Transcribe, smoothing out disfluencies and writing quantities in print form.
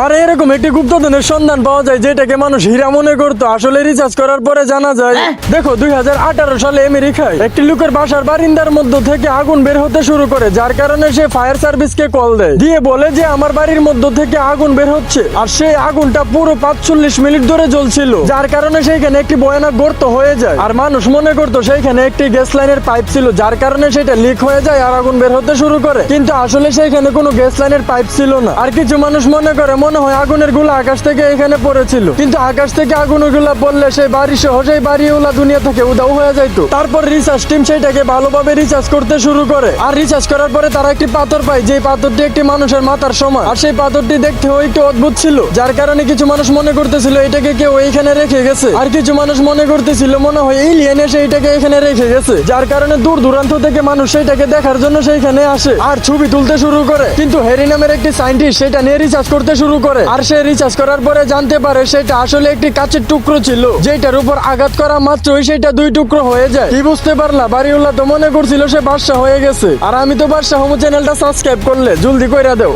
আর এরকম একটি গুপ্তধনের সন্ধান পাওয়া যায় যেটাকে মানুষ হীরা মনে করতো, আসলে রিসার্চ করার পরে জানা যায়। দেখো 2018 সালে আমেরিকায় একটি লোকের বাসার বারিন্দার মধ্যে থেকে আগুন বের হতে শুরু করে, যার কারণে সে ফায়ার সার্ভিসকে কল দেয়, দিয়ে বলে যে আমার বাড়ির মধ্যে থেকে আগুন বের হচ্ছে। আর সেই আগুনটা পুরো 45 মিনিট ধরে জ্বলছিল, যার কারণে সেইখানে একটি ভয়ানক গর্ত হয়ে যায়। আর মানুষ মনে করতো সেইখানে একটি গ্যাস লাইনের পাইপ ছিল, যার কারণে সেটা লিক হয়ে যায় আর আগুন বের হতে শুরু করে। কিন্তু আসলে সেইখানে কোনো গ্যাস লাইনের পাইপ ছিল না। আর কিছু মানুষ মনে করে মনে হয় আগুনের গুলা আকাশ থেকে এখানে পড়েছিল, কিন্তু আকাশ থেকে আগুনের গুলা পড়লে সেই বাড়ি সহ সেই বাড়িওয়ালা দুনিয়া থেকে উধাও হয়ে যাইতো। তারপর রিসার্চ টিম সেটাকে ভালোভাবে রিসার্চ করতে শুরু করে। আর রিসার্চ করার পরে তারা একটি পাথর পায়, যে পাথরটি একটি মানুষের মাথার সমান। আর সেই পাথরটি দেখতে একটু অদ্ভুত ছিল, যার কারণে কিছু মানুষ মনে করতেছিল এটাকে কেউ এইখানে রেখে গেছে। আর কিছু মানুষ মনে করতেছিল মনে হয় এলিয়েন এসে এটাকে এখানে রেখে গেছে, যার কারণে দূর দূরান্ত থেকে মানুষ সেটাকে দেখার জন্য সেইখানে আসে আর ছবি তুলতে শুরু করে। কিন্তু হ্যারি নামের একটি সায়েন্টিস্ট সেটা নিয়ে রিসার্চ করতে শুরু করে। আর সে রিসার্চ করার পরে জানতে পারে সেটা আসলে একটি কাচের টুকরো ছিল, যেটার উপর আঘাত করা মাত্রই সেটা দুই টুকরো হয়ে যায়। কি বুঝতে পারলা? বাড়িওয়ালা তো মনে করছিল সে বাদশা হয়ে গেছে। আর আমি তো বাদশা হোমো, চ্যানেলটা সাবস্ক্রাইব করলে জলদি কইরা দাও।